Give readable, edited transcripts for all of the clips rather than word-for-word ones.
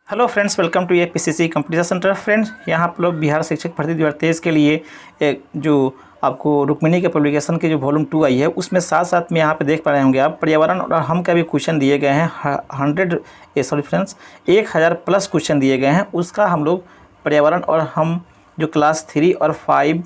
Hello friends, welcome to APCC competition centre. Friends, यहाँ आप लोग बिहार शिक्षक भर्ती 2023 के लिए एक जो आपको रुक्मिणी के पब्लिकेशन की जो वॉल्यूम 2 आई है उसमें साथ साथ में यहाँ पे देख पा रहे होंगे आप पर्यावरण और हम का भी क्वेश्चन दिए गए हैं। 1000 प्लस क्वेश्चन दिए गए हैं। उसका हम लोग पर्यावरण और हम जो क्लास 3 और 5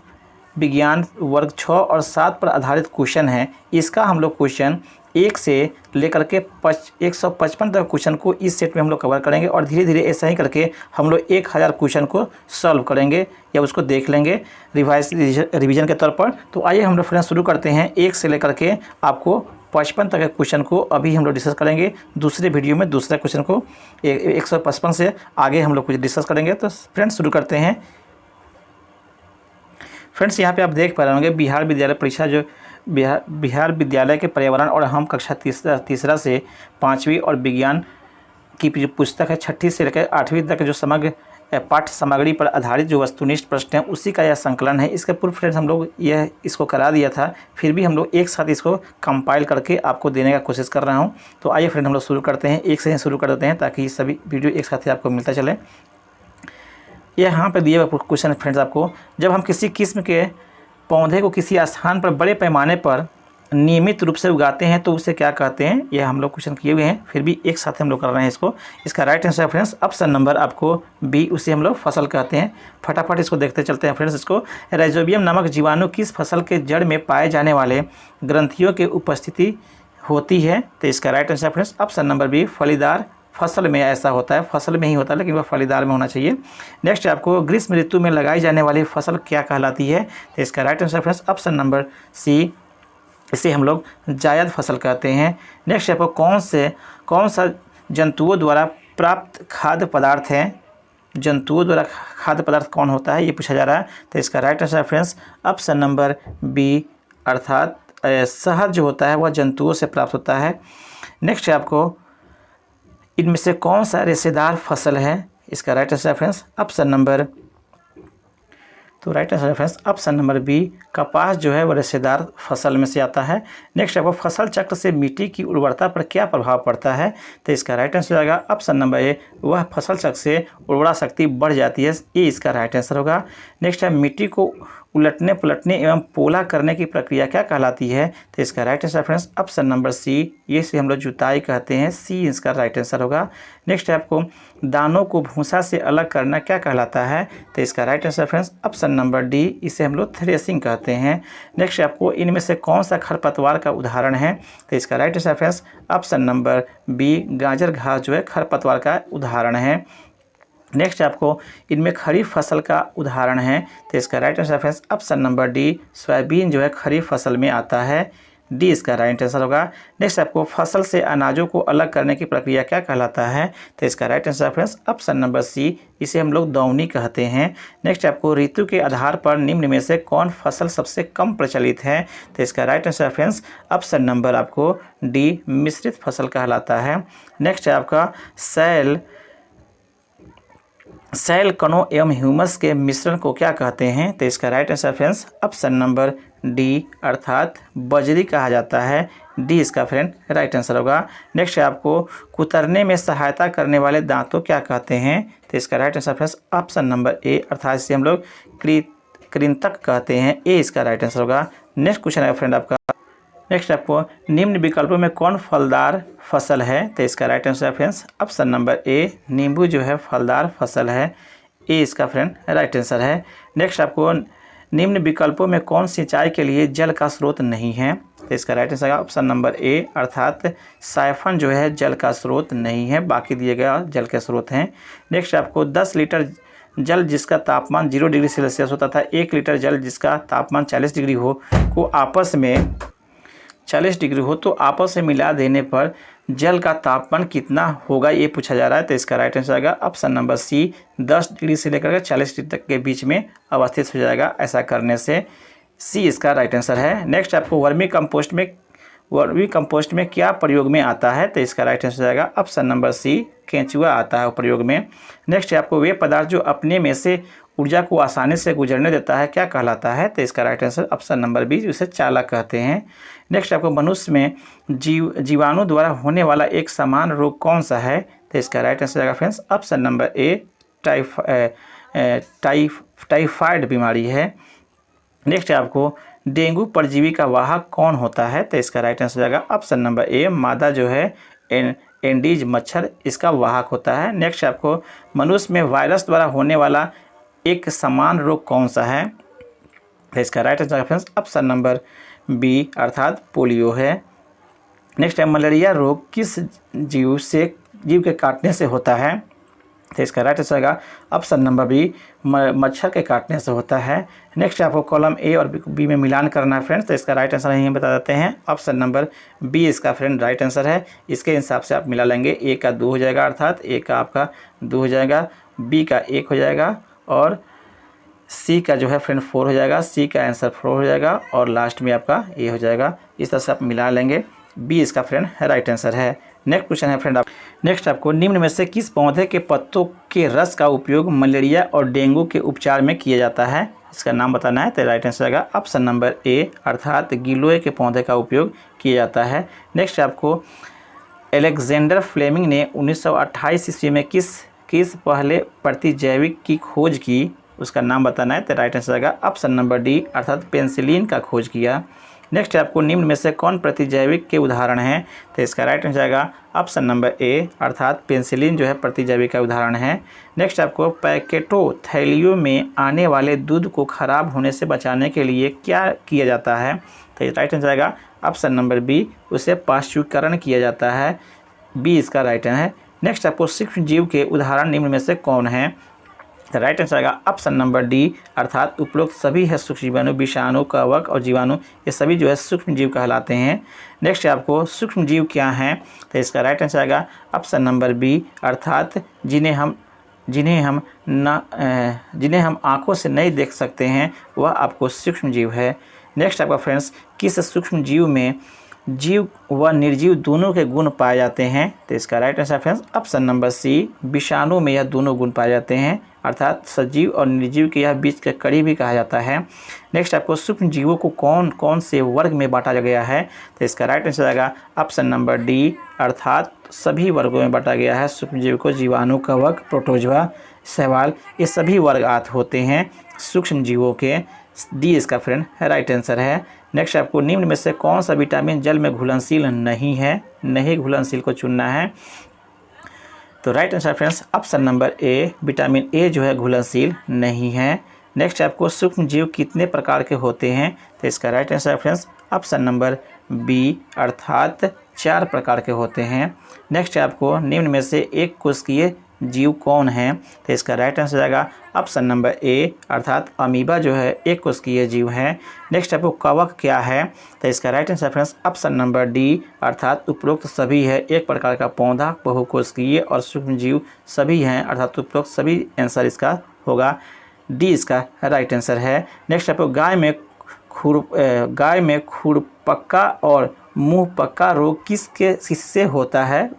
विज्ञान वर्ग 6 और 7 पर आधारित क्वेश्चन है, इसका हम लोग क्वेश्चन 1 से लेकर के 155 तक क्वेश्चन को इस सेट में हम लोग कवर करेंगे और धीरे धीरे ऐसा ही करके हम लोग 1000 क्वेश्चन को सॉल्व करेंगे या उसको देख लेंगे रिवीजन के तौर पर। तो आइए हम लोग फ्रेंड्स शुरू करते हैं। 1 से लेकर के आपको 55 तक के क्वेश्चन को अभी हम लोग डिस्कस करेंगे। दूसरे वीडियो में दूसरे क्वेश्चन को 155 से आगे हम लोग कुछ डिस्कस करेंगे। तो फ्रेंड्स शुरू करते हैं। फ्रेंड्स, यहाँ पे आप देख पा रहे होंगे बिहार विद्यालय परीक्षा जो बिहार विद्यालय के पर्यावरण और हम कक्षा तीसरा से 5वीं और विज्ञान की जो पुस्तक है 6ठी से लेकर 8वीं तक जो समग्र पाठ्य सामग्री पर आधारित जो वस्तुनिष्ठ प्रश्न है उसी का यह संकलन है। इसके पूर्व फ्रेंड्स हम लोग इसको करा दिया था, फिर भी हम लोग एक साथ इसको कंपाइल करके आपको देने का कोशिश कर रहा हूँ। तो आइए फ्रेंड हम लोग शुरू करते हैं। एक से ही शुरू कर देते हैं ताकि सभी वीडियो एक साथ ही आपको मिलता चले। यहाँ पे दिए हुए क्वेश्चन फ्रेंड्स आपको, जब हम किसी किस्म के पौधे को किसी स्थान पर बड़े पैमाने पर नियमित रूप से उगाते हैं तो उसे क्या कहते हैं, यह हम लोग क्वेश्चन किए हुए हैं, फिर भी एक साथ हम लोग कर रहे हैं इसको। इसका right answer friends option number आपको बी, उसे हम लोग फसल कहते हैं। फटाफट इसको देखते चलते हैं फ्रेंड्स। इसको राइजोबियम नामक जीवाणु किस फसल के जड़ में पाए जाने वाले ग्रंथियों की उपस्थिति होती है। तो इसका right answer friends option number B, फलीदार फसल में ऐसा होता है। फसल में ही होता है लेकिन वह फलीदार में होना चाहिए। नेक्स्ट आपको ग्रीष्म ऋतु में लगाई जाने वाली फसल क्या कहलाती है। तो इसका right answer friends option number C, इसे हम लोग जायद फसल कहते हैं। नेक्स्ट आपको कौन सा जंतुओं द्वारा प्राप्त खाद्य पदार्थ है। जंतुओं द्वारा खाद्य पदार्थ कौन होता है ये पूछा जा रहा है। तो इसका right answer friends option number B, अर्थात शहद जो होता है वह जंतुओं से प्राप्त होता है। नेक्स्ट आपको इनमें से कौन सा रेशेदार फसल है। इसका right answer friends option number, तो right answer friends option number B, कपास जो है वह रेशेदार फसल में से आता है। नेक्स्ट आपको फसल चक्र से मिट्टी की उर्वरता पर क्या प्रभाव पड़ता है। तो इसका राइट आंसर होगा ऑप्शन नंबर ए, वह फसल चक्र से उर्वरा शक्ति बढ़ जाती है। ये इसका राइट आंसर होगा। नेक्स्ट है मिट्टी को उलटने पलटने एवं पोला करने की प्रक्रिया क्या कहलाती है। तो इसका right answer friends option number C, ये से हम लोग जुताई कहते हैं। सी इसका राइट आंसर होगा। नेक्स्ट है आपको दानों को भूसा से अलग करना क्या कहलाता है। तो इसका right answer friends option number D, इसे हम लोग थ्रेसिंग कहते हैं। नेक्स्ट आपको इनमें से कौन सा खरपतवार का उदाहरण है। तो इसका right answer friends option number B, गाजर घास जो है खरपतवार का उदाहरण है। नेक्स्ट आपको इनमें खरीफ फसल का उदाहरण है। तो इसका right answer friends option number D, soybean जो है खरीफ फसल में आता है। डी इसका राइट आंसर होगा। नेक्स्ट आपको फसल से अनाजों को अलग करने की प्रक्रिया क्या कहलाता है। तो इसका right answer friends option number C, इसे हम लोग दौनी कहते हैं। नेक्स्ट आपको ऋतु के आधार पर निम्न में से कौन फसल सबसे कम प्रचलित है। तो इसका right answer friends option number आपको डी, मिश्रित फसल कहलाता है। नेक्स्ट है आपका सैल कणों एवं ह्यूमस के मिश्रण को क्या कहते हैं। तो इसका right answer friends option number D, अर्थात बजरी कहा जाता है। डी इसका फ्रेंड राइट आंसर होगा। नेक्स्ट है आपको कुतरने में सहायता करने वाले दांतों क्या कहते हैं। तो इसका right answer friends option number ए, अर्थात इसे हम लोग कृंतक कहते हैं। ए इसका राइट आंसर होगा। नेक्स्ट क्वेश्चन है फ्रेंड आपका, नेक्स्ट आपको निम्न विकल्पों में कौन फलदार फसल है। तो इसका right answer friends option number ए, नींबू जो है फलदार फसल है। ए इसका फ्रेंड राइट आंसर है। नेक्स्ट आपको निम्न विकल्पों में कौन सिंचाई के लिए जल का स्रोत नहीं है। तो इसका राइट आंसर ऑप्शन नंबर ए, अर्थात साइफन जो है जल का स्रोत नहीं है, बाकी दिए गए जल के स्रोत हैं। नेक्स्ट आपको 10 लीटर जल जिसका तापमान 0 डिग्री सेल्सियस होता था 1 लीटर जल जिसका तापमान 40 डिग्री हो को आपस में 40 डिग्री हो तो आपस में मिला देने पर जल का तापमान कितना होगा ये पूछा जा रहा है। तो इसका राइट आंसर आएगा ऑप्शन नंबर सी, 10 डिग्री से लेकर 40 डिग्री तक के बीच में अवस्थित हो जाएगा। ऐसा करने से सी इसका राइट आंसर है। नेक्स्ट आपको वर्मी कंपोस्ट में क्या प्रयोग में आता है। तो इसका राइट आंसर आएगा ऑप्शन नंबर सी, केंचुआ आता है प्रयोग में। नेक्स्ट आपको वे पदार्थ जो अपने में से ऊर्जा को आसानी से गुजरने देता है क्या कहलाता है। तो इसका right answer option number B, उसे चालक कहते हैं। नेक्स्ट आपको मनुष्य में जीवाणु द्वारा होने वाला एक समान रोग कौन सा है। तो इसका राइट आंसर आएगा फ्रेंड्स ऑप्शन नंबर ए टाइफाइड बीमारी है। नेक्स्ट है आपको डेंगू परजीवी का वाहक कौन होता है, तो इसका राइट आंसर आएगा ऑप्शन नंबर ए मादा जो है एंडीज मच्छर इसका वाहक होता है। नेक्स्ट आपको मनुष्य में वायरस द्वारा होने वाला एक समान रोग कौन सा है, तो इसका right answer friends option number B अर्थात पोलियो है। नेक्स्ट है मलेरिया रोग किस जीव के काटने से होता है, तो इसका राइट आंसर आएगा ऑप्शन नंबर बी मच्छर के काटने से होता है। नेक्स्ट आपको कॉलम ए और बी में मिलान करना है फ्रेंड्स, तो इसका राइट आंसर यहीं बता देते हैं ऑप्शन नंबर बी इसका फ्रेंड राइट आंसर है। इसके हिसाब से आप मिला लेंगे, ए का 2 हो जाएगा अर्थात ए का आपका 2 हो जाएगा, बी का 1 हो जाएगा और सी का जो है फ्रेंड 4 हो जाएगा, सी का आंसर 4 हो जाएगा और लास्ट में आपका ए हो जाएगा। इस तरह से आप मिला लेंगे, बी इसका फ्रेंड राइट आंसर है। नेक्स्ट क्वेश्चन है फ्रेंड नेक्स्ट आपको निम्न में से किस पौधे के पत्तों के रस का उपयोग मलेरिया और डेंगू के उपचार में किया जाता है, इसका नाम बताना है, तो राइट आंसर आएगा ऑप्शन नंबर ए अर्थात गिलोय के पौधे का उपयोग किया जाता है। नेक्स्ट आपको अलेक्जेंडर फ्लेमिंग ने 1928 ईस्वी में किस पहले प्रतिजैविक की खोज की, उसका नाम बताना है, तो राइट आंसर आएगा ऑप्शन नंबर डी अर्थात पेंसिलिन का खोज किया। नेक्स्ट आपको निम्न में से कौन प्रतिजैविक के उदाहरण हैं, तो इसका राइट आंसर आएगा ऑप्शन नंबर ए अर्थात पेंसिलिन जो है प्रतिजैविक का उदाहरण है। नेक्स्ट आपको पैकेटों थैलियों में आने वाले दूध को खराब होने से बचाने के लिए क्या किया जाता है, तो राइट आंसर आएगा ऑप्शन नंबर बी उसे पाश्चुरीकरण किया जाता है, बी इसका राइट आंसर है। नेक्स्ट आपको सूक्ष्म जीव के उदाहरण निम्न में से कौन है, राइट आंसर आएगा ऑप्शन नंबर डी अर्थात उपरोक्त सभी है सूक्ष्म जीवाणु, विषाणु, कवक और जीवाणु, ये सभी जो है सूक्ष्म जीव कहलाते हैं। नेक्स्ट आपको सूक्ष्म जीव क्या हैं, तो इसका राइट आंसर आएगा ऑप्शन नंबर बी अर्थात जिन्हें हम आंखों से नहीं देख सकते हैं वह आपको सूक्ष्म जीव है। नेक्स्ट आपका फ्रेंड्स किस सूक्ष्म जीव में जीव व निर्जीव दोनों के गुण पाए जाते हैं, तो इसका right answer friends option number C विषाणु में यह दोनों गुण पाए जाते हैं अर्थात सजीव और निर्जीव के यह बीच का कड़ी भी कहा जाता है। नेक्स्ट आपको सूक्ष्म जीवों को कौन कौन से वर्ग में बांटा गया है, तो इसका राइट आंसर आएगा ऑप्शन नंबर डी अर्थात सभी वर्गों में बांटा गया है सूक्ष्म जीव को, जीवाणु, कवक, प्रोटोजोआ, शैवाल, ये सभी वर्गात होते हैं सूक्ष्म जीवों के, डी इसका फ्रेंड राइट आंसर है। नेक्स्ट आपको निम्न में से कौन सा विटामिन जल में घुलनशील नहीं है, नहीं घुलनशील को चुनना है, तो right answer friends option number A vitamin A जो है घुलनशील नहीं है। नेक्स्ट आपको सूक्ष्म जीव कितने प्रकार के होते हैं, तो इसका right answer friends option number B अर्थात 4 प्रकार के होते हैं। नेक्स्ट आपको निम्न में से एक कोशिकीय जीव कौन है, तो इसका राइट आंसर आएगा ऑप्शन नंबर ए अर्थात अमीबा जो है एक कोशिकीय जीव है। नेक्स्ट आपको कवक क्या है, तो इसका right answer friends option number D अर्थात उपरोक्त सभी है, एक प्रकार का पौधा, बहुकोशिकीय और सूक्ष्म जीव सभी हैं अर्थात उपरोक्त सभी, आंसर इसका होगा डी इसका राइट आंसर है। नेक्स्ट आपको गाय में खुरपक्का और मुँह पक्का रोग किससे होता है,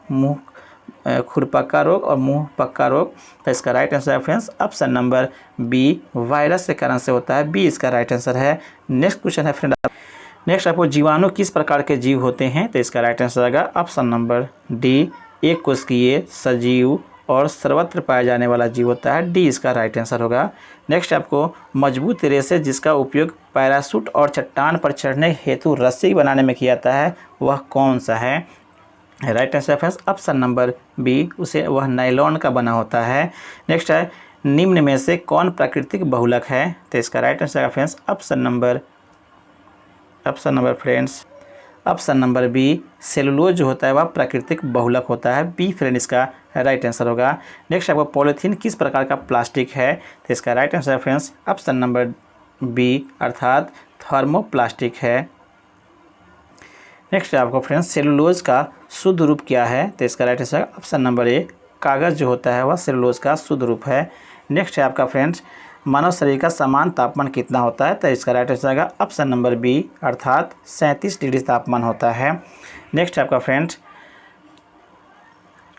खुरपक्का रोग और मुंह पक्का रोग, तो इसका राइट आंसर है friends option number B virus के कारण से होता है, बी इसका राइट आंसर है। नेक्स्ट क्वेश्चन है फ्रेंड नेक्स्ट आपको जीवाणु किस प्रकार के जीव होते हैं, तो इसका राइट आंसर आएगा ऑप्शन नंबर डी एक कोशिकीय, सजीव और सर्वत्र पाया जाने वाला जीव होता है, डी इसका राइट आंसर होगा। नेक्स्ट आपको मजबूत रेशे जिसका उपयोग पैराशूट और चट्टान पर चढ़ने हेतु रस्सी बनाने में किया जाता है वह कौन सा है, right answer friends option number B वह नायलॉन का बना होता है। नेक्स्ट है निम्न में से कौन प्राकृतिक बहुलक है, तो इसका right answer friends option number B cellulose जो होता है वह प्राकृतिक बहुलक होता है, बी फ्रेंड इसका राइट आंसर होगा। नेक्स्ट आपको पॉलीथीन किस प्रकार का प्लास्टिक है, तो इसका right answer friends option number B अर्थात थर्मोप्लास्टिक है। नेक्स्ट आपको फ्रेंड्स सेलुलोज का शुद्ध रूप क्या है, तो इसका right answer option number A कागज़ जो होता है वह सेलुलोज का शुद्ध रूप है। नेक्स्ट है आपका फ्रेंड्स मानव शरीर का समान तापमान कितना होता है, तो इसका राइट आंसर आएगा ऑप्शन नंबर बी अर्थात 37 डिग्री तापमान होता है। नेक्स्ट आपका फ्रेंड्स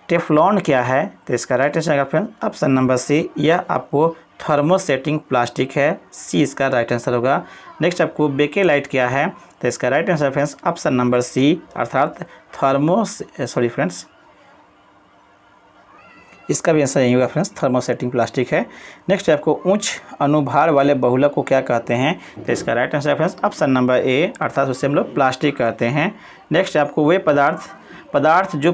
टेफ्लॉन क्या है, तो इसका राइट आंसर आएगा फ्रेंड्स ऑप्शन नंबर सी यह आपको थर्मोसेटिंग प्लास्टिक है, सी इसका राइट आंसर होगा। नेक्स्ट आपको बेकेलाइट क्या है, तो इसका right answer friends option number C अर्थात इसका भी आंसर यही होगा फ्रेंड्स, थर्मोसेटिंग प्लास्टिक है। नेक्स्ट आपको उच्च अनुभार वाले बहुलक को क्या कहते हैं? तो इसका राइट आंसर है फ्रेंड्स ऑप्शन नंबर ए, अर्थात उसे हम लोग प्लास्टिक कहते हैं। नेक्स्ट आपको वे पदार्थ जो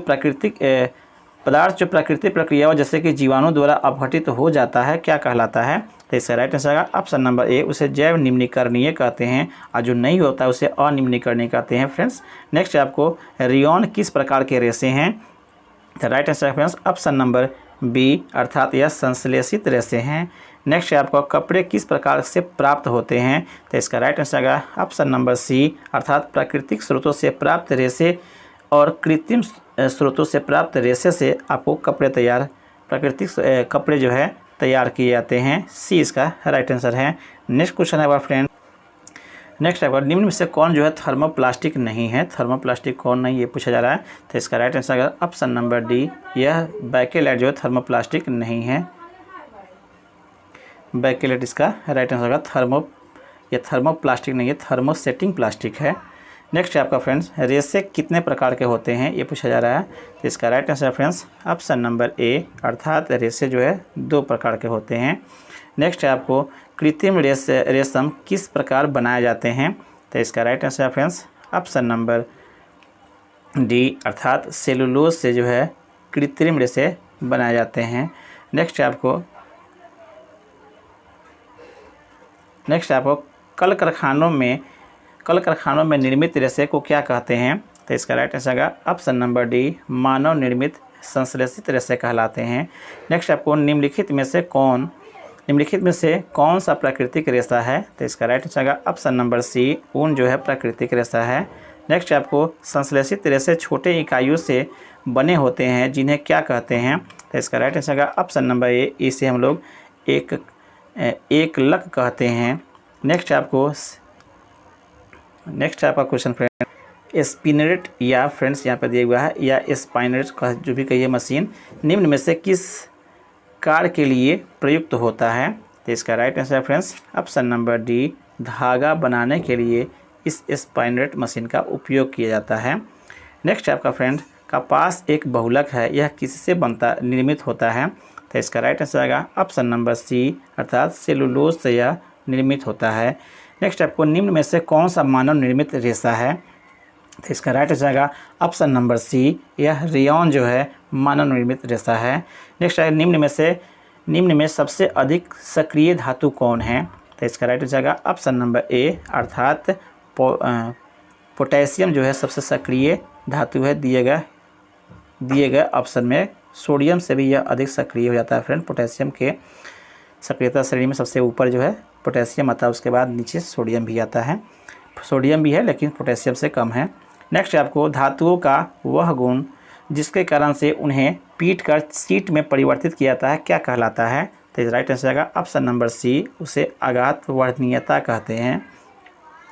प्राकृतिक प्रक्रियाओं जैसे कि जीवाणु द्वारा अपघटित हो जाता है क्या कहलाता है? तो इसका राइट आंसर है ऑप्शन नंबर ए, उसे जैव निम्नीकरणीय कहते हैं, और जो नहीं होता है उसे अनिम्नीकरणीय कहते हैं फ्रेंड्स। नेक्स्ट आपको रेयॉन किस प्रकार के रेशे हैं? तो राइट आंसर है फ्रेंड्स ऑप्शन नंबर बी, अर्थात यह संश्लेषित रेशे हैं। नेक्स्ट आपको कपड़े किस प्रकार से प्राप्त होते हैं? तो इसका राइट आंसर है ऑप्शन नंबर सी, अर्थात प्राकृतिक स्रोतों से प्राप्त रेशे और कृत्रिम स्रोतों से प्राप्त रेशे से आपको प्राकृतिक कपड़े जो है तैयार किए जाते हैं। सी इसका राइट आंसर है। नेक्स्ट क्वेश्चन है हमारा फ्रेंड, नेक्स्ट है निम्न में से कौन जो है थर्मोप्लास्टिक नहीं है? थर्मोप्लास्टिक कौन नहीं, ये पूछा जा रहा है। तो इसका राइट आंसर है ऑप्शन नंबर डी, यह बैकेलेट जो है थर्मोप्लास्टिक नहीं है। बैकेलेट इसका राइट आंसर है। यह थर्मोप्लास्टिक नहीं है, थर्मोसेटिंग प्लास्टिक है। नेक्स्ट है आपका फ्रेंड्स, रेशे कितने प्रकार के होते हैं, ये पूछा जा रहा है। तो इसका right answer friends option number ए, अर्थात रेशे जो है 2 प्रकार के होते हैं। नेक्स्ट है आपको कृत्रिम रेशम किस प्रकार बनाए जाते हैं? तो इसका राइट आंसर है फ्रेंड्स ऑप्शन नंबर डी, अर्थात सेलुलोज से जो है कृत्रिम रेशे बनाए जाते हैं। नेक्स्ट है आपको कल कारखानों में निर्मित रेशे को क्या कहते हैं? तो इसका राइट आंसर है ऑप्शन नंबर डी, मानव निर्मित संश्लेषित रेशे कहलाते हैं। नेक्स्ट आपको निम्नलिखित में से कौन सा प्राकृतिक रेशा है? तो इसका राइट आंसर है ऑप्शन नंबर सी, ऊन जो है प्राकृतिक रेशा है। नेक्स्ट आपको संश्लेषित रेशे छोटे इकाइयों से बने होते हैं जिन्हें क्या कहते हैं? तो इसका राइट आंसर है ऑप्शन नंबर ए, इसे हम लोग एक लक कहते हैं। नेक्स्ट आपका क्वेश्चन फ्रेंड, स्पिनरेट या फ्रेंड्स यहाँ पर दिया हुआ है, या स्पाइनरेट का जो भी कहिए मशीन निम्न में से किस कार्य के लिए प्रयुक्त होता है? तो इसका राइट आंसर है फ्रेंड्स ऑप्शन नंबर डी, धागा बनाने के लिए इस स्पाइनरेट मशीन का उपयोग किया जाता है। नेक्स्ट आपका फ्रेंड, कपास एक बहुलक है, यह किससे निर्मित होता है? तो इसका राइट आंसर आएगा ऑप्शन नंबर सी, अर्थात सेलुलोज से यह निर्मित होता है। नेक्स्ट आपको निम्न में से कौन सा मानव निर्मित रेशा है? तो इसका राइट आंसर आएगा ऑप्शन नंबर सी, यह रेयॉन जो है मानव निर्मित रेशा है। नेक्स्ट है निम्न में सबसे अधिक सक्रिय धातु कौन है? तो इसका राइट आंसर आएगा ऑप्शन नंबर ए, अर्थात पोटेशियम जो है सबसे सक्रिय धातु है। दिए गए ऑप्शन में सोडियम से भी यह अधिक सक्रिय हो जाता है फ्रेंड। पोटेशियम के सक्रियता श्रेणी में सबसे ऊपर जो है पोटेशियम आता है, उसके बाद नीचे सोडियम भी आता है। सोडियम भी है लेकिन पोटेशियम से कम है। नेक्स्ट आपको धातुओं का वह गुण जिसके कारण से उन्हें पीट कर शीट में परिवर्तित किया जाता है क्या कहलाता है? तो राइट आंसर आएगा ऑप्शन नंबर सी, उसे आघात वर्णनीयता कहते हैं।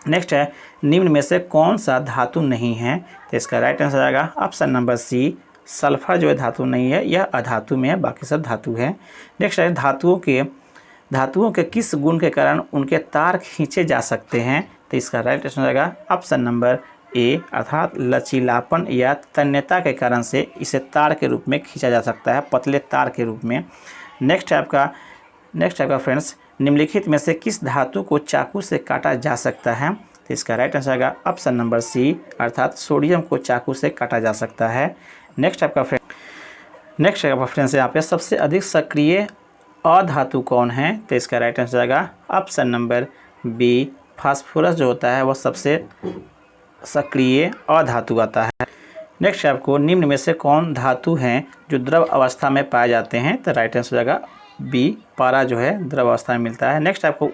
नेक्स्ट है निम्न में से कौन सा धातु नहीं है? तो इसका राइट आंसर आएगा ऑप्शन नंबर सी, सल्फर जो है धातु नहीं है, यह अधातु में है, बाकी सब धातु है। नेक्स्ट है धातुओं के किस गुण के कारण उनके तार खींचे जा सकते हैं? तो इसका राइट आंसर आएगा ऑप्शन नंबर ए, अर्थात लचीलापन या तन्यता के कारण से इसे तार के रूप में खींचा जा सकता है, पतले तार के रूप में। नेक्स्ट आपका फ्रेंड्स, निम्नलिखित में से किस धातु को चाकू से काटा जा सकता है? तो इसका राइट आंसर आएगा ऑप्शन नंबर सी, अर्थात सोडियम को चाकू से काटा जा सकता है। नेक्स्ट आपका फ्रेंड्स यहाँ पे सबसे अधिक सक्रिय अधातु कौन है? तो इसका राइट आंसर आएगा ऑप्शन नंबर बी, फास्फोरस जो होता है वह सबसे सक्रिय अधातु आता है। नेक्स्ट आपको निम्न में से कौन धातु हैं जो द्रव अवस्था में पाए जाते हैं? तो राइट आंसर आएगा बी, पारा जो है द्रव अवस्था में मिलता है। नेक्स्ट आपको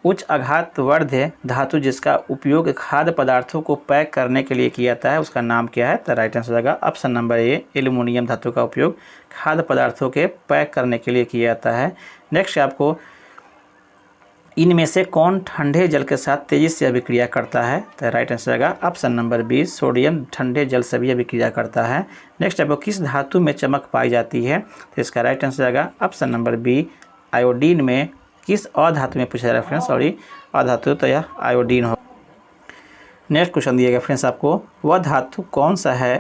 उच्च आघातवर्ध धातु जिसका उपयोग खाद्य पदार्थों को पैक करने के लिए किया जाता है उसका नाम क्या है? तो राइट आंसर आएगा ऑप्शन नंबर ए, एल्युमिनियम धातु का उपयोग खाद्य पदार्थों के पैक करने के लिए किया जाता है। नेक्स्ट आपको इनमें से कौन ठंडे जल के साथ तेजी से अभिक्रिया करता है? तो राइट आंसर आएगा ऑप्शन नंबर बी, सोडियम ठंडे जल से भी अभिक्रिया करता है। नेक्स्ट आपको किस धातु में चमक पाई जाती है? तो इसका राइट आंसर आएगा ऑप्शन नंबर बी, आयोडीन में। किस अधातु में पूछा जा रहा है फ्रेंड्स? सॉरी, अधातु तो यह आयोडीन हो। नेक्स्ट क्वेश्चन दिया गया फ्रेंड्स आपको, वह धातु कौन सा है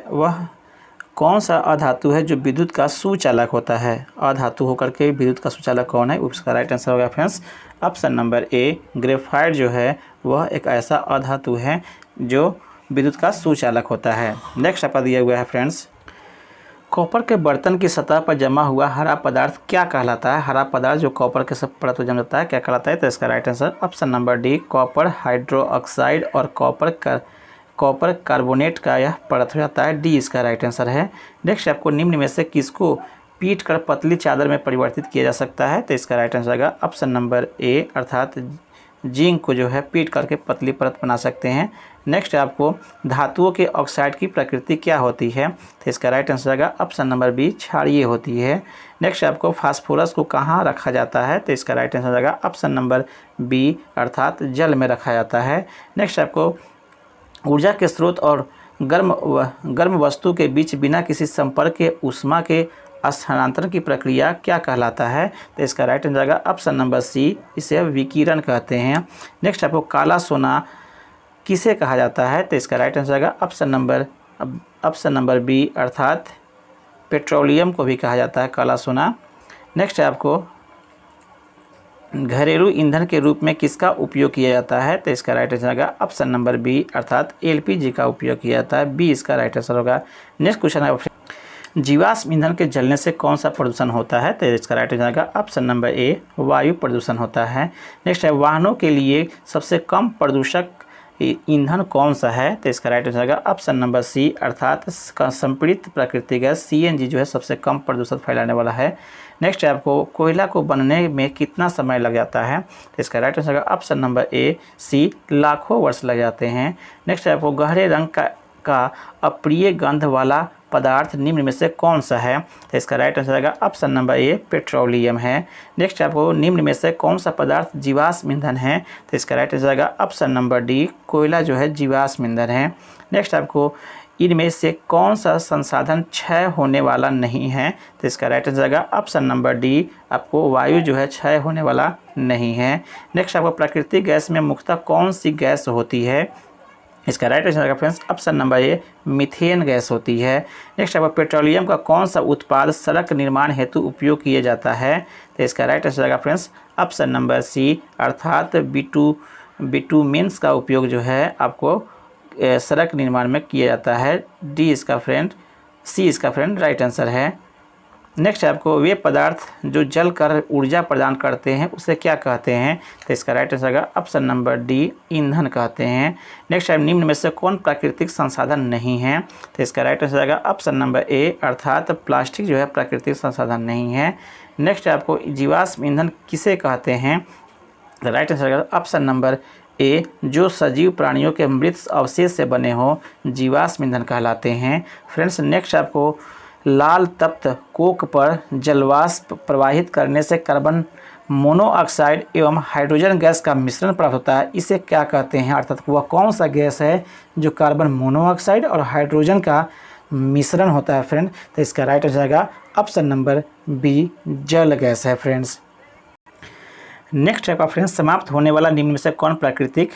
कौन सा अधातु है जो विद्युत का सुचालक होता है? अधातु होकर के विद्युत का सुचालक कौन है? उसका राइट आंसर होगा फ्रेंड्स ऑप्शन नंबर ए, ग्रेफाइट जो है वह एक ऐसा अधातु है जो विद्युत का सुचालक होता है। नेक्स्ट आपका दिया हुआ है फ्रेंड्स, कॉपर के बर्तन की सतह पर जमा हुआ हरा पदार्थ क्या कहलाता है? हरा पदार्थ जो कॉपर के सब परत पर जम जाता है क्या कहलाता है? तो इसका right answer option number D, copper hydroxide और कॉपर कार्बोनेट का यह परत हो जाता है। डी इसका राइट आंसर है। नेक्स्ट आपको निम्न में से किसको पीट कर पतली चादर में परिवर्तित किया जा सकता है? तो इसका राइट आंसर आएगा ऑप्शन नंबर ए, अर्थात जिंक को जो है पीट करके पतली परत बना सकते हैं। नेक्स्ट आपको धातुओं के ऑक्साइड की प्रकृति क्या होती है? तो इसका राइट आंसर आएगा ऑप्शन नंबर बी, क्षारीय होती है। नेक्स्ट आपको फास्फोरस को कहाँ रखा जाता है? तो इसका राइट आंसर आएगा ऑप्शन नंबर बी, अर्थात जल में रखा जाता है। नेक्स्ट आपको ऊर्जा के स्रोत और गर्म वस्तु के बीच बिना किसी संपर्क के ऊष्मा के स्थानांतरण की प्रक्रिया क्या कहलाता है? तो इसका राइट आंसर आएगा ऑप्शन नंबर सी, इसे विकिरण कहते हैं। नेक्स्ट आपको काला सोना किसे कहा जाता है? तो इसका राइट आंसर आएगा ऑप्शन नंबर बी, अर्थात पेट्रोलियम को भी कहा जाता है काला सोना। नेक्स्ट आपको घरेलू ईंधन के रूप में किसका उपयोग किया जाता है? तो इसका राइट आंसर आएगा ऑप्शन नंबर बी, अर्थात एलपीजी का उपयोग किया जाता है। बी इसका राइट आंसर होगा। नेक्स्ट क्वेश्चन है, जीवाश्म ईंधन के जलने से कौन सा प्रदूषण होता है? तो इसका राइट आंसर आएगा ऑप्शन नंबर ए, वायु प्रदूषण होता है। नेक्स्ट है, वाहनों के लिए सबसे कम प्रदूषक ईंधन कौन सा है? तो इसका राइट आंसर आएगा ऑप्शन नंबर सी, अर्थात संपीड़ित प्राकृतिक गैस सीएनजी जो है सबसे कम प्रदूषण फैलाने वाला है। नेक्स्ट है, आपको कोयला को बनने में कितना समय लग जाता है? तो इसका राइट आंसर आएगा ऑप्शन नंबर ए, सी, लाखों वर्ष लग जाते हैं। नेक्स्ट है, आपको गहरे रंग का अप्रिय गंध वाला पदार्थ निम्न में से कौन सा है? तो इसका राइट आंसर आएगा ऑप्शन नंबर ए, पेट्रोलियम है। नेक्स्ट आपको निम्न में से कौन सा पदार्थ जीवाश्म ईंधन है? तो इसका राइट आंसर आएगा ऑप्शन नंबर डी, कोयला जो है जीवाश्म ईंधन है। नेक्स्ट आपको इनमें से कौन सा संसाधन क्षय होने वाला नहीं है? तो इसका राइट आंसर आएगा ऑप्शन नंबर डी, आपको वायु जो है क्षय होने वाला नहीं है। नेक्स्ट आपको प्राकृतिक गैस में मुख्यतः कौन सी गैस होती है? इसका राइट आंसर आएगा फ्रेंड्स ऑप्शन नंबर ए, मीथेन गैस होती है। नेक्स्ट आपको पेट्रोलियम का कौन सा उत्पाद सड़क निर्माण हेतु उपयोग किया जाता है? तो इसका राइट आंसर आएगा फ्रेंड्स ऑप्शन नंबर सी, अर्थात बिटुमेन्स का उपयोग जो है आपको सड़क निर्माण में किया जाता है। डी इसका फ्रेंड, सी इसका फ्रेंड राइट आंसर है। नेक्स्ट आपको वे पदार्थ जो जल कर ऊर्जा प्रदान करते हैं उसे क्या कहते हैं? तो इसका राइट आंसर आएगा ऑप्शन नंबर डी, ईंधन कहते हैं। नेक्स्ट टाइम निम्न में से कौन प्राकृतिक संसाधन नहीं है? तो इसका राइट आंसर आएगा ऑप्शन नंबर ए, अर्थात प्लास्टिक जो है प्राकृतिक संसाधन नहीं है। नेक्स्ट आपको जीवाश्म ईंधन किसे कहते हैं? तो राइट आंसर आएगा ऑप्शन नंबर ए, जो सजीव प्राणियों के मृत अवशेष से बने हो जीवाश्म ईंधन कहलाते हैं। फ्रेंड्स नेक्स्ट आपको लाल तप्त कोक पर जलवाष्प प्रवाहित करने से कार्बन मोनोऑक्साइड एवं हाइड्रोजन गैस का मिश्रण प्राप्त होता है, इसे क्या कहते हैं? अर्थात वह कौन सा गैस है जो कार्बन मोनोऑक्साइड और हाइड्रोजन का मिश्रण होता है फ्रेंड? तो इसका राइट आंसर आएगा ऑप्शन नंबर बी, जल गैस है फ्रेंड्स। नेक्स्ट आपका फ्रेंड्स, समाप्त होने वाला निम्न में से कौन प्राकृतिक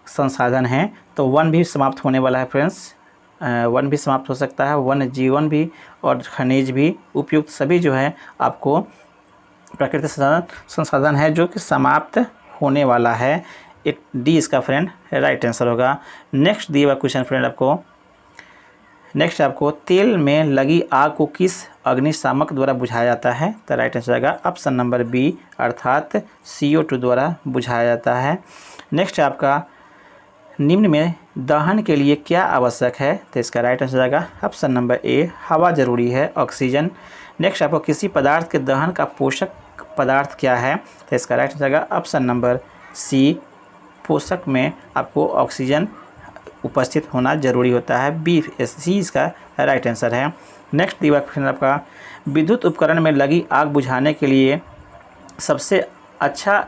संसाधन है? तो वन भी समाप्त होने वाला है फ्रेंड्स, वन भी समाप्त हो सकता है, वन जीवन भी और खनिज भी, उपयुक्त सभी जो है आपको प्राकृतिक संसाधन है जो कि समाप्त होने वाला है। एक डी इसका फ्रेंड राइट आंसर होगा। नेक्स्ट दिया हुआ क्वेश्चन फ्रेंड आपको, नेक्स्ट आपको तेल में लगी आग को किस अग्निशामक द्वारा बुझाया जाता है? तो राइट आंसर आएगा ऑप्शन नंबर बी, अर्थात CO2 द्वारा बुझाया जाता है। नेक्स्ट आपका निम्न में दहन के लिए क्या आवश्यक है? तो इसका राइट आंसर आएगा ऑप्शन नंबर ए, हवा जरूरी है, ऑक्सीजन। नेक्स्ट आपको किसी पदार्थ के दहन का पोषक पदार्थ क्या है? तो इसका राइट आंसर आएगा ऑप्शन नंबर सी, पोषक में आपको ऑक्सीजन उपस्थित होना जरूरी होता है। बी सी इसका राइट आंसर है। नेक्स्ट दिया क्वेश्चन आपका, विद्युत उपकरण में लगी आग बुझाने के लिए सबसे अच्छा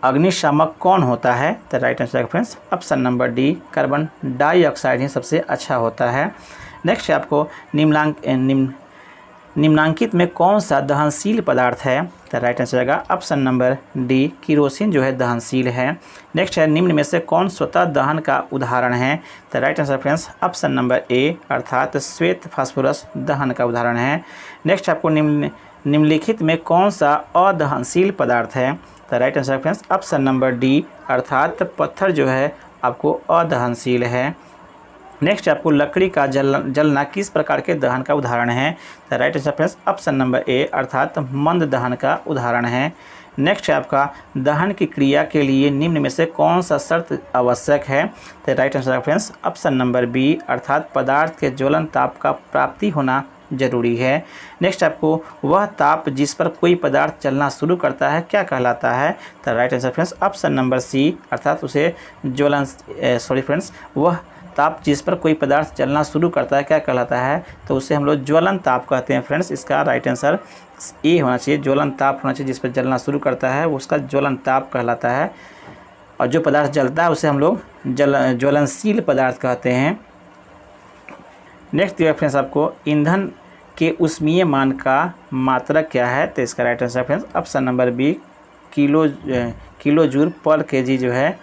अग्निशामक कौन होता है? तो राइट आंसर है friends option number D, carbon dioxide ही सबसे अच्छा होता है। नेक्स्ट आपको निम्नांकित में कौन सा दहनशील पदार्थ है? तो राइट आंसर आएगा ऑप्शन नंबर डी, केरोसिन जो है दहनशील है। नेक्स्ट है, निम्न में से कौन स्वतः दहन का उदाहरण है? तो right answer friends option number ए अर्थात श्वेत फास्फोरस दहन का उदाहरण है। नेक्स्ट आपको निम्नलिखित में कौन सा अदहनशील पदार्थ है? तो right answer friends option number D अर्थात पत्थर जो है आपको अदहनशील है। नेक्स्ट आपको लकड़ी का जलना किस प्रकार के दहन का उदाहरण है? तो right answer friends option number ए अर्थात मंद दहन का उदाहरण है। नेक्स्ट है आपका दहन की क्रिया के लिए निम्न में से कौन सा शर्त आवश्यक है? तो right answer friends option number B अर्थात पदार्थ के ज्वलन ताप का प्राप्ति होना जरूरी है। नेक्स्ट आपको वह ताप जिस पर कोई पदार्थ चलना शुरू करता है क्या कहलाता है? तो right answer friends option number C अर्थात उसे वह ताप जिस पर कोई पदार्थ चलना शुरू करता है क्या कहलाता है? तो उसे हम लोग ज्वलन ताप कहते हैं फ्रेंड्स। इसका राइट आंसर ए होना चाहिए, ज्वलन ताप होना चाहिए। जिस पर जलना शुरू करता है वो उसका ज्वलन ताप कहलाता है, और जो पदार्थ जलता है उसे हम लोग ज्वलनशील पदार्थ कहते हैं। नेक्स्ट दिया फ्रेंड्स आपको ईंधन के ऊष्मीय मान का मात्रक क्या है? तो इसका right answer friends option number B kilo joule पर केजी जो है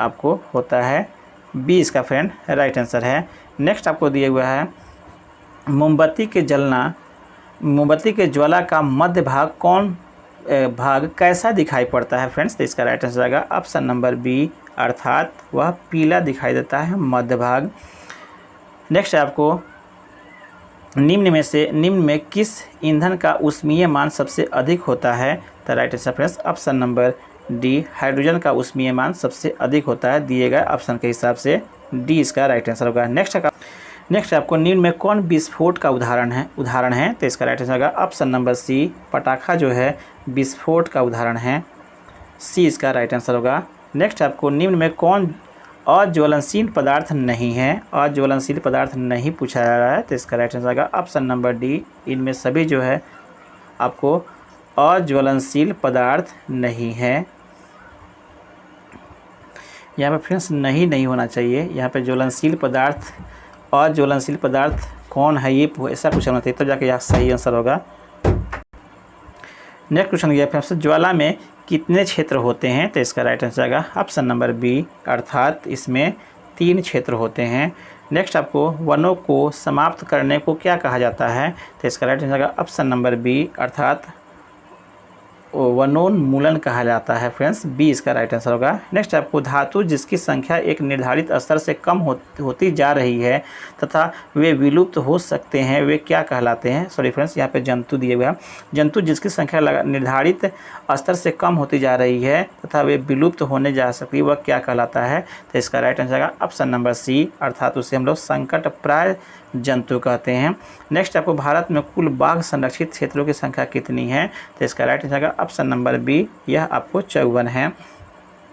आपको होता है। बी इसका फ्रेंड राइट आंसर है। नेक्स्ट आपको दिया हुआ है मोमबत्ती के ज्वाला का मध्य भाग कैसा दिखाई पड़ता है फ्रेंड्स? तो इसका राइट आंसर आएगा ऑप्शन नंबर बी अर्थात वह पीला दिखाई देता है मध्य भाग। नेक्स्ट आपको निम्न में किस ईंधन का ऊष्मीय मान सबसे अधिक होता है? तो right answer friends option number D hydrogen का ऊष्मीय मान सबसे अधिक होता है। दिए गए ऑप्शन के हिसाब से डी इसका राइट आंसर होगा। नेक्स्ट आपको निम्न में कौन विस्फोट का उदाहरण है? तो इसका राइट आंसर होगा ऑप्शन नंबर सी पटाखा जो है विस्फोट का उदाहरण है। सी इसका राइट आंसर होगा। नेक्स्ट आपको निम्न में कौन अज्वलनशील पदार्थ नहीं है? अज्वलनशील पदार्थ नहीं पूछा जा रहा है, तो इसका राइट आंसर आएगा ऑप्शन नंबर डी। इनमें सभी जो है आपको अज्वलनशील पदार्थ नहीं है। यहाँ पे फ्रेंड्स नहीं होना चाहिए। यहाँ पे अज्वलनशील पदार्थ कौन है ये ऐसा क्वेश्चन होना चाहिए, तब जाके यहाँ सही आंसर होगा। नेक्स्ट क्वेश्चन दिया फ्रेंड्स ज्वाला में कितने क्षेत्र होते हैं? तो इसका राइट आंसर आएगा ऑप्शन नंबर बी अर्थात इसमें 3 क्षेत्र होते हैं। नेक्स्ट आपको वनों को समाप्त करने को क्या कहा जाता है? तो इसका राइट आंसर आएगा ऑप्शन नंबर बी अर्थात वनोन्मूलन कहा जाता है फ्रेंड्स। बी इसका राइट आंसर होगा। नेक्स्ट आपको धातु जिसकी संख्या एक निर्धारित स्तर से कम होती जा रही है तथा वे विलुप्त हो सकते हैं वे क्या कहलाते हैं? सॉरी फ्रेंड्स यहाँ पे जंतु दिए हुए हैं। जंतु जिसकी संख्या निर्धारित स्तर से कम होती जा रही है तथा वे विलुप्त होने जा सकती है वह क्या कहलाता है? तो इसका राइट आंसर होगा ऑप्शन नंबर सी अर्थात उसे हम लोग संकट प्राय जंतु कहते हैं। नेक्स्ट आपको भारत में कुल बाघ संरक्षित क्षेत्रों की संख्या कितनी है? तो इसका राइट आंसर आएगा ऑप्शन नंबर बी यह आपको 54 है।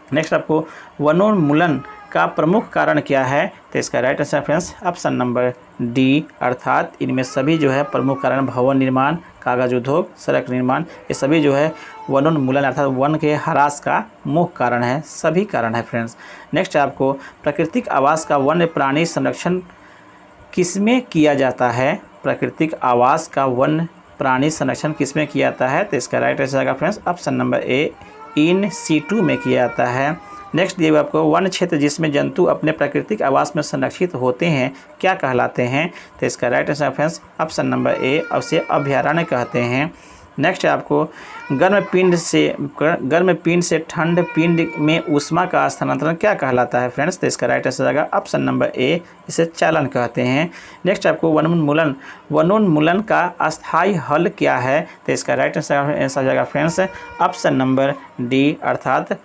नेक्स्ट आपको वनोन्मूलन का प्रमुख कारण क्या है? तो इसका right answer friends option number D अर्थात इनमें सभी जो है प्रमुख कारण भवन निर्माण, कागज उद्योग, सड़क निर्माण, ये सभी जो है वनोन्मूलन अर्थात वन के ह्रास का मुख्य कारण है, सभी कारण है फ्रेंड्स। नेक्स्ट आपको प्राकृतिक आवास का वन्य प्राणी संरक्षण किसमें किया जाता है? प्राकृतिक आवास का वन्य प्राणी संरक्षण किसमें किया जाता है? तो इसका राइट आंसर आएगा friends option number A in situ में किया जाता है। नेक्स्ट दिए हुए आपको वन क्षेत्र जिसमें जंतु अपने प्राकृतिक आवास में संरक्षित होते हैं क्या कहलाते हैं? तो इसका right answer friends option number ए उसे अभयारण्य कहते हैं। नेक्स्ट आपको गर्म पिंड से ठंड पिंड में ऊष्मा का स्थानांतरण क्या कहलाता है फ्रेंड्स? तो इसका राइट आंसर आएगा ऑप्शन नंबर ए इसे चालन कहते हैं। नेक्स्ट आपको वनोन्मूलन का अस्थायी हल क्या है? तो इसका राइट आंसर आ जाएगा फ्रेंड्स ऑप्शन नंबर डी अर्थात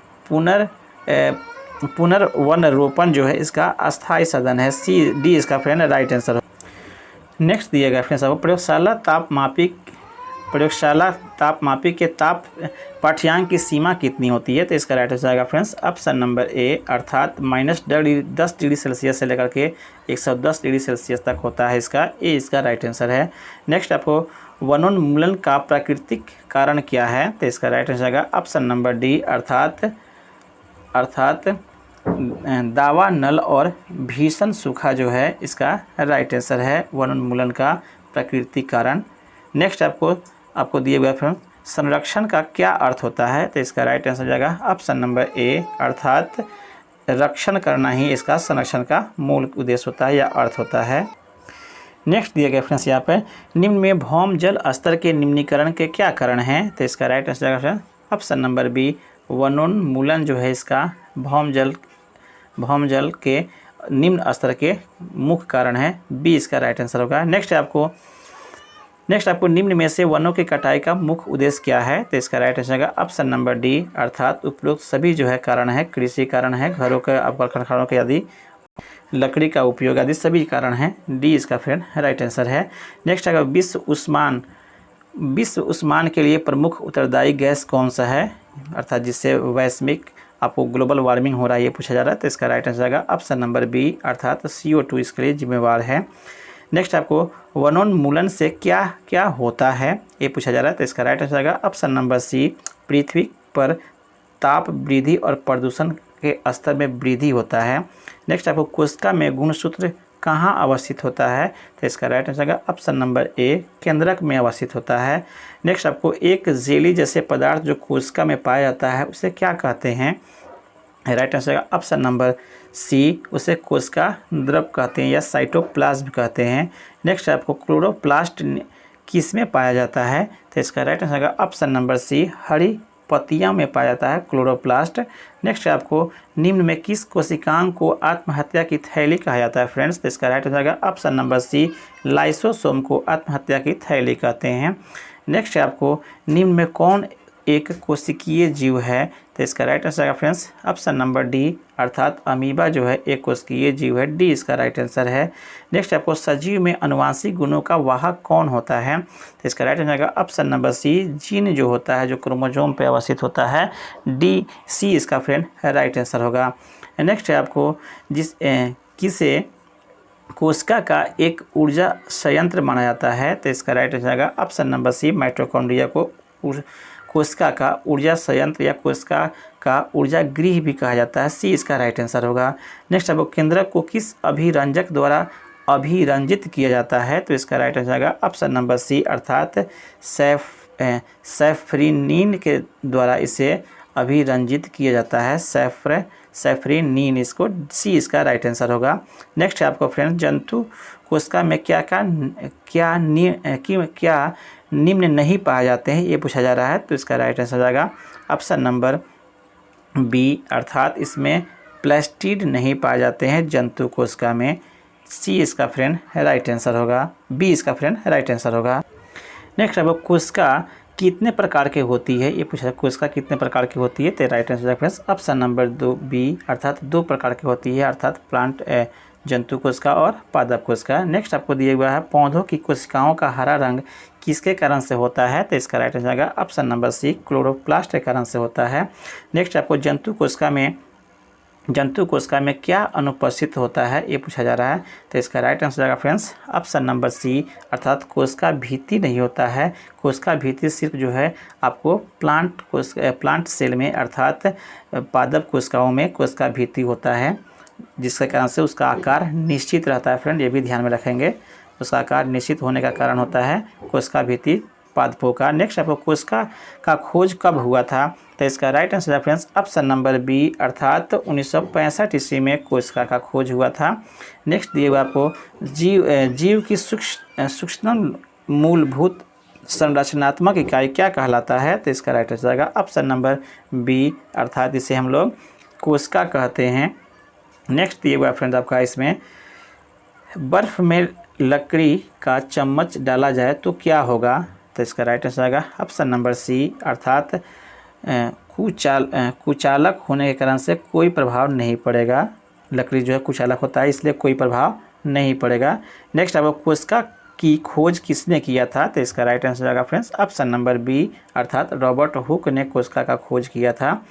पुनर्वन रोपण जो है इसका अस्थायी साधन है। सी डी इसका फ्रेंड राइट आंसर है। नेक्स्ट दिएगा फ्रेंड्स आपको प्रयोगशाला तापमापी के ताप पाठ्यांक की सीमा कितनी होती है? तो इसका राइट आंसर आएगा फ्रेंड्स ऑप्शन नंबर ए अर्थात -10 डिग्री सेल्सियस से लेकर के 110 डिग्री सेल्सियस तक होता है। इसका ए इसका राइट आंसर है। नेक्स्ट आपको वनोन्मूलन का प्राकृतिक कारण क्या है? तो इसका राइट आंसर आएगा ऑप्शन नंबर डी अर्थात दावा नल और भीषण सूखा जो है इसका राइट आंसर है वनोन्मूलन का प्राकृतिक कारण। नेक्स्ट आपको दिए हुए फ्रेंड्स संरक्षण का क्या अर्थ होता है, तो इसका राइट आंसर हो जाएगा ऑप्शन नंबर ए, अर्थात रक्षण करना ही इसका संरक्षण का मूल उद्देश्य होता है या अर्थ होता है। नेक्स्ट दिया गया फ्रेंड्स यहाँ पर निम्न में भौम जल स्तर के निम्नीकरण के क्या कारण हैं, तो इसका राइट आंसर जाएगा फ्रेंड्स ऑप्शन नंबर बी, वनोन्मूलन जो है इसका भौम जल के निम्न स्तर के मुख्य कारण है, बी इसका राइट आंसर होगा। नेक्स्ट आपको निम्न में से वनों की कटाई का मुख्य उद्देश्य क्या है, तो इसका राइट आंसर होगा ऑप्शन नंबर डी, अर्थात उपरोक्त सभी जो है कारण है, कृषि कारण है, घरों के कारखानों के आदि, लकड़ी का उपयोग आदि सभी कारण हैं, डी इसका फ्रेंड राइट आंसर है। नेक्स्ट अगर विश्व उष्मायन के लिए प्रमुख उत्तरदायी गैस कौन सा है, अर्थात जिससे वैश्विक आपको ग्लोबल वार्मिंग हो रहा है ये पूछा जा रहा है, तो इसका राइट आंसर आएगा ऑप्शन नंबर बी, अर्थात CO2 इसके लिए जिम्मेवार है। नेक्स्ट आपको वनोन्मूलन से क्या क्या होता है ये पूछा जा रहा है, तो इसका राइट आंसर आएगा ऑप्शन नंबर सी, पृथ्वी पर ताप वृद्धि और प्रदूषण के स्तर में वृद्धि होता है। नेक्स्ट आपको कोशिका में गुणसूत्र कहाँ अवस्थित होता है, तो इसका राइट आंसर आएगा ऑप्शन नंबर ए, केंद्रक में अवस्थित होता है। नेक्स्ट आपको एक जेली जैसे पदार्थ जो कोशिका में पाया जाता है उसे क्या कहते हैं, राइट आंसर आएगा ऑप्शन नंबर सी, उसे कोशिका द्रव कहते हैं या साइटोप्लाज्म कहते हैं। नेक्स्ट आपको क्लोरोप्लास्ट किस में पाया जाता है, तो इसका राइट आंसर आएगा ऑप्शन नंबर सी, हरी पत्तियों में पाया जाता है क्लोरोप्लास्ट। नेक्स्ट आपको निम्न में किस कोशिकांग को आत्महत्या की थैली कहा जाता है फ्रेंड्स, तो इसका राइट आंसर आएगा ऑप्शन नंबर सी, लाइसोसोम को आत्महत्या की थैली कहते हैं। नेक्स्ट आपको निम्न में कौन एक कोशिकीय जीव है, तो इसका राइट आंसर आएगा फ्रेंड्स ऑप्शन नंबर डी, अर्थात अमीबा जो है एक कोशिकीय जीव है, डी इसका राइट आंसर है। नेक्स्ट आपको सजीव में अनुवांशिक गुणों का वाहक कौन होता है, तो इसका राइट आंसर आएगा ऑप्शन नंबर सी, जीन जो होता है जो क्रोमोसोम पे अवस्थित होता है, डी सी इसका फ्रेंड राइट आंसर होगा। नेक्स्ट है आपको किसे कोशिका का एक ऊर्जा संयंत्र माना जाता है, तो इसका राइट आंसर आएगा ऑप्शन नंबर सी, माइटोकॉन्ड्रिया को कोशिका का ऊर्जा संयंत्र या कोशिका का ऊर्जा गृह भी कहा जाता है, सी इसका राइट आंसर होगा। नेक्स्ट आपको केंद्रक को किस अभिरंजक द्वारा अभिरंजित किया जाता है, तो इसका राइट आंसर आएगा ऑप्शन नंबर सी, अर्थात सैफरीनीन के द्वारा इसे अभिरंजित किया जाता है, सैफरीनीन, इसको सी इसका राइट आंसर होगा। नेक्स्ट आपको फ्रेंड्स जंतु कोशिका में क्या निम्न नहीं पाए जाते हैं ये पूछा जा रहा है, तो इसका राइट आंसर जाएगा ऑप्शन नंबर बी, अर्थात इसमें प्लास्टिड नहीं पाए जाते हैं जंतु कोशिका में, सी इसका फ्रेंड राइट आंसर होगा, बी इसका फ्रेंड राइट आंसर होगा। नेक्स्ट अब कोशिका कितने प्रकार की होती है ये पूछा, कोशिका कितने प्रकार की होती है, तो right answer friends option number दो, बी, अर्थात 2 प्रकार की होती है, अर्थात प्लांट जंतु कोशिका और पादप कोशिका। नेक्स्ट आपको दिया हुआ है पौधों की कोशिकाओं का हरा रंग किसके कारण से होता है, तो इसका राइट आंसर आएगा ऑप्शन नंबर सी, क्लोरोप्लास्ट के कारण से होता है। नेक्स्ट आपको जंतु कोशिका में क्या अनुपस्थित होता है ये पूछा जा रहा है, तो इसका राइट आंसर आएगा फ्रेंड्स ऑप्शन नंबर सी, अर्थात कोशिका भीति नहीं होता है। कोशिका भीति सिर्फ जो है आपको प्लांट सेल में अर्थात पादप कोशिकाओं में कोशिका भीति होता है, जिसके कारण से उसका आकार निश्चित रहता है फ्रेंड, ये भी ध्यान में रखेंगे, उसका आकार निश्चित होने का कारण होता है कोशिका भीति पादपों का। नेक्स्ट आपको कोशिका का खोज कब हुआ था, तो इसका राइट आंसर है फ्रेंड्स ऑप्शन नंबर बी, अर्थात 1965 ईस्वी में कोशिका का खोज हुआ था। नेक्स्ट दिए हुआ आपको जीव की सूक्ष्म मूलभूत संरचनात्मक इकाई क्या कहलाता है, तो इसका राइट आंसर आएगा ऑप्शन नंबर बी, अर्थात इसे हम लोग कोशिका कहते हैं। नेक्स्ट दिए हुआ फ्रेंड्स आपका इसमें बर्फ़ में लकड़ी का चम्मच डाला जाए तो क्या होगा, तो इसका राइट आंसर आएगा ऑप्शन नंबर सी, अर्थात कुचालक होने के कारण से कोई प्रभाव नहीं पड़ेगा, लकड़ी जो है कुचालक होता है इसलिए कोई प्रभाव नहीं पड़ेगा। नेक्स्ट आपको कोशिका की खोज किसने किया था, तो इसका राइट आंसर आएगा फ्रेंड्स ऑप्शन नंबर बी, अर्थात रॉबर्ट हुक ने कोशिका का खोज किया था।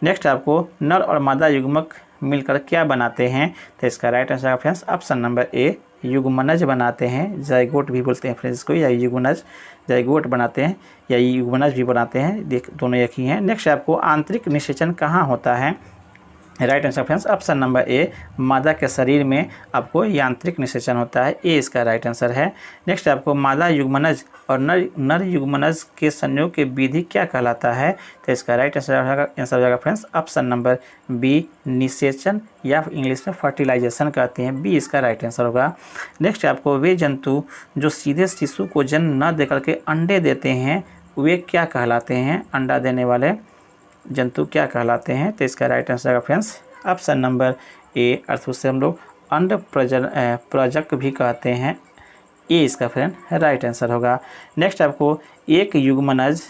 नेक्स्ट आपको नर और मादा युग्मक मिलकर क्या बनाते हैं, तो इसका राइट आंसर आएगा फ्रेंड्स ऑप्शन नंबर ए, युग्मनज बनाते हैं, जाइगोट भी बोलते हैं फ्रेंड्स को, या युग्मनज जाइगोट बनाते हैं या युग्मनज भी बनाते हैं, दोनों एक ही हैं। नेक्स्ट आपको आंतरिक निषेचन कहाँ होता है, right answer friends option number ए, मादा के शरीर में आपको यांत्रिक निषेचन होता है, ए इसका राइट आंसर है। नेक्स्ट आपको मादा युग्मनज और नर युग्मनज के संयोग के विधि क्या कहलाता है, तो इसका राइट आंसर हो जाएगा फ्रेंड्स ऑप्शन नंबर बी, निषेचन या इंग्लिश में फर्टिलाइजेशन कहते हैं, बी इसका राइट आंसर होगा। नेक्स्ट आपको वे जंतु जो सीधे शिशु को जन्म न देकर के अंडे देते हैं वे क्या कहलाते हैं, अंडा देने वाले जंतु क्या कहलाते हैं, तो इसका राइट आंसर है फ्रेंड्स ऑप्शन नंबर ए, अर्थ उससे हम लोग अंड प्रजक भी कहते हैं, ए इसका फ्रेंड राइट आंसर होगा। नेक्स्ट आपको एक युग्मनज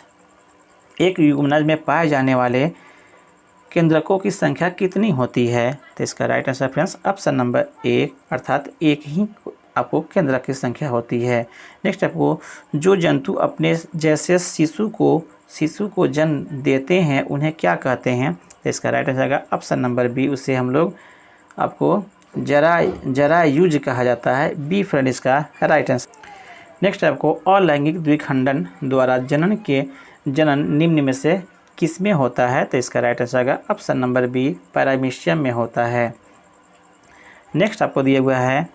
में पाए जाने वाले केंद्रकों की संख्या कितनी होती है, तो इसका right answer friends option number ए, अर्थात एक ही आपको केंद्रक की संख्या होती है। नेक्स्ट आपको जो जंतु अपने जैसे शिशु को जन्म देते हैं उन्हें क्या कहते हैं, तो इसका राइट आंसर आएगा ऑप्शन नंबर बी, उसे हम लोग आपको जरायुज कहा जाता है, बी फ्रेंड इसका राइट आंसर। नेक्स्ट आपको अलैंगिक द्विखंडन द्वारा जनन निम्न में से किसमें होता है, तो इसका राइट आंसर आएगा ऑप्शन नंबर बी, पैरामीशियम में होता है। नेक्स्ट आपको दिया हुआ है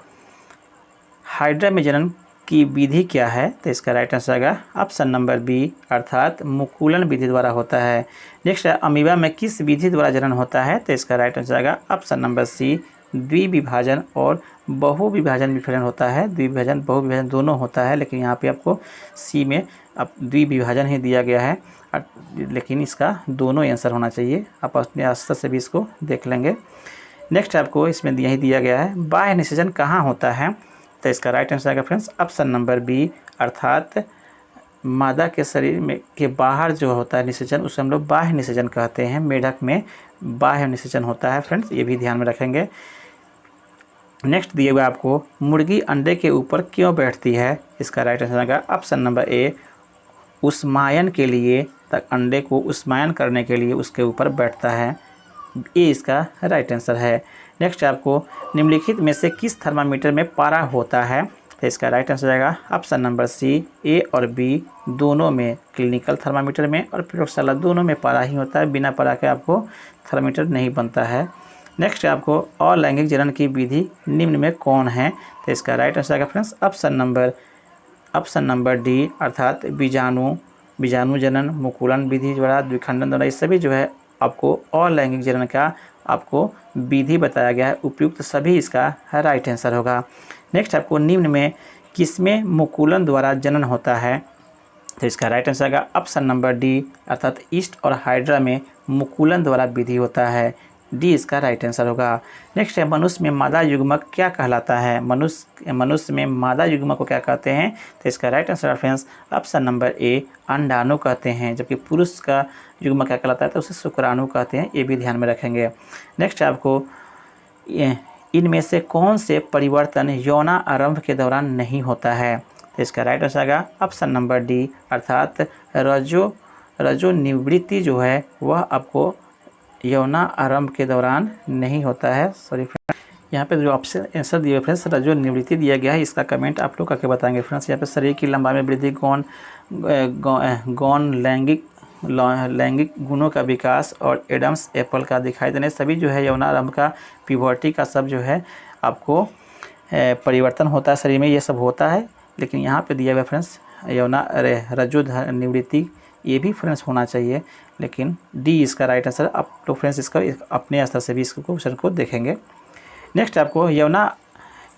हाइड्रा में जनन की विधि क्या है, तो इसका राइट आंसर आएगा ऑप्शन नंबर बी, अर्थात मुकुलन विधि द्वारा होता है। नेक्स्ट अमीबा में किस विधि द्वारा जनन होता है, तो इसका राइट आंसर आएगा ऑप्शन नंबर सी, द्विविभाजन और बहुविभाजन भी फ्रेंड होता है, द्विविभाजन बहुविभाजन दोनों होता है, लेकिन यहाँ पे आपको सी में अब द्विविभाजन ही दिया गया है, लेकिन इसका दोनों आंसर होना चाहिए, आप अपने अस्तर से भी इसको देख लेंगे। नेक्स्ट आपको इसमें यही दिया गया है बाह्य निषेचन कहाँ होता है, तो इसका राइट आंसर आएगा फ्रेंड्स ऑप्शन नंबर बी, अर्थात मादा के शरीर में के बाहर जो होता है निषेचन उसे हम लोग बाह्य निषेचन कहते हैं, मेढक में बाह्य निषेचन होता है फ्रेंड्स, ये भी ध्यान में रखेंगे। नेक्स्ट दिए हुआ आपको मुर्गी अंडे के ऊपर क्यों बैठती है, इसका राइट आंसर आएगा ऑप्शन नंबर ए, उष्मायन के लिए, तक अंडे को उष्मायन करने के लिए उसके ऊपर बैठता है, ए इसका राइट आंसर है। नेक्स्ट आपको निम्नलिखित में से किस थर्मामीटर में पारा होता है, तो इसका राइट आंसर आएगा ऑप्शन नंबर सी, ए और बी दोनों में, क्लिनिकल थर्मामीटर में और प्रयोगशाला दोनों में पारा ही होता है, बिना पारा के आपको थर्मामीटर नहीं बनता है। नेक्स्ट आपको अलैंगिक जनन की विधि निम्न में कौन है, तो इसका राइट आंसर आएगा फ्रेंड्स ऑप्शन नंबर डी, अर्थात बीजाणु जनन, मुकुलन विधि द्वारा, द्विखंडन द्वारा, ये सभी जो है आपको अलैंगिक जनन का आपको विधि बताया गया है, उपयुक्त सभी इसका राइट आंसर होगा। नेक्स्ट आपको निम्न में किसमें मुकुलन द्वारा जनन होता है, तो इसका राइट आंसर आएगा ऑप्शन नंबर डी, अर्थात ईस्ट और हाइड्रा में मुकुलन द्वारा विधि होता है, डी इसका राइट आंसर होगा। नेक्स्ट है मनुष्य में मादा युग्मक क्या कहलाता है, मनुष्य में मादा युग्मक को क्या कहते हैं, तो इसका right answer friends option number ए, अंडाणु कहते हैं, जबकि पुरुष का युग्मक क्या कहलाता है तो उसे शुक्राणु कहते हैं, ये भी ध्यान में रखेंगे। नेक्स्ट आपको इनमें से कौन से परिवर्तन यौना आरंभ के दौरान नहीं होता है, तो इसका राइट आंसर आएगा ऑप्शन नंबर डी, अर्थात रजो निवृत्ति जो है वह आपको यौना आरंभ के दौरान नहीं होता है। सॉरी फ्रेंड्स, यहाँ पे जो ऑप्शन आंसर दिए फ्रेंड्स रजो निवृत्ति दिया गया है, इसका कमेंट आप लोग करके बताएंगे फ्रेंड्स। यहाँ पे शरीर की लंबाई में वृद्धि, गौण लैंगिक गुणों का विकास और एडम्स एप्पल का दिखाई देने, सभी जो है यौनारंभ का, प्यूबर्टी का सब जो है आपको परिवर्तन होता है शरीर में, ये सब होता है। लेकिन यहाँ पे दिया हुआ फ्रेंड्स रजो निवृत्ति, ये भी फ्रेंड्स होना चाहिए, लेकिन डी इसका राइट आंसर। आप लोग फ्रेंड्स इसका अपने स्तर से भी इसको क्वेश्चन को देखेंगे। नेक्स्ट आपको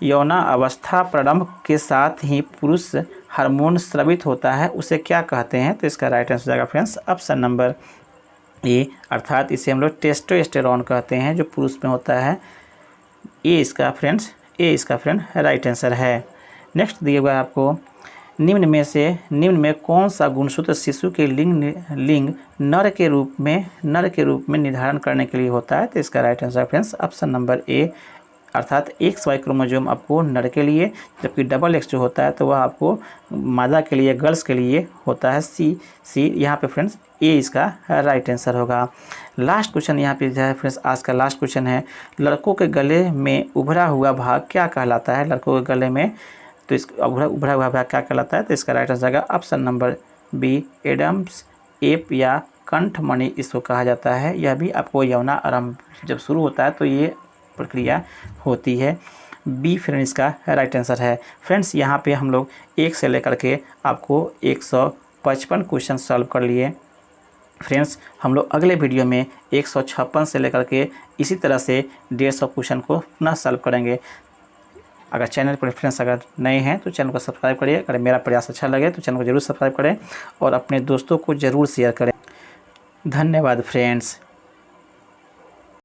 यौना अवस्था प्रारंभ के साथ ही पुरुष हार्मोन स्रावित होता है, उसे क्या कहते हैं, तो इसका राइट आंसर जाएगा फ्रेंड्स ऑप्शन नंबर ए, अर्थात इसे हम लोग टेस्टोस्टेरोन कहते हैं जो पुरुष में होता है, ए इसका फ्रेंड राइट आंसर है। नेक्स्ट दिया हुआ है आपको निम्न में कौन सा गुणसूत्र शिशु के लिंग नर के रूप में निर्धारण करने के लिए होता है, तो इसका right answer friends option number ए, अर्थात XY क्रोमोसोम आपको नर के लिए, जबकि डबल X जो होता है तो वह आपको मादा के लिए, गर्ल्स के लिए होता है, सी यहाँ पे फ्रेंड्स ए इसका राइट आंसर होगा। लास्ट क्वेश्चन यहाँ पे जो है फ्रेंड्स आज का लास्ट क्वेश्चन है, लड़कों के गले में उभरा हुआ भाग क्या कहलाता है, लड़कों के गले में तो इस उभरा हुआ भाग क्या कहलाता है, तो इसका राइट आंसर होगा ऑप्शन नंबर बी, एप या कंठमणि इसको कहा जाता है। यह भी आपको यौना आरंभ जब शुरू होता है तो ये प्रक्रिया होती है। बी फ्रेंड इसका राइट आंसर है। फ्रेंड्स यहाँ पे हम लोग 1 से लेकर के आपको 155 क्वेश्चन सॉल्व कर लिए। फ्रेंड्स हम लोग अगले वीडियो में 156 से लेकर के इसी तरह से 150 क्वेश्चन को पुनः सॉल्व करेंगे। अगर चैनल पर फ्रेंड्स अगर नए हैं तो चैनल को सब्सक्राइब करिए। अगर मेरा प्रयास अच्छा लगे तो चैनल को जरूर सब्सक्राइब करें और अपने दोस्तों को ज़रूर शेयर करें। धन्यवाद फ्रेंड्स।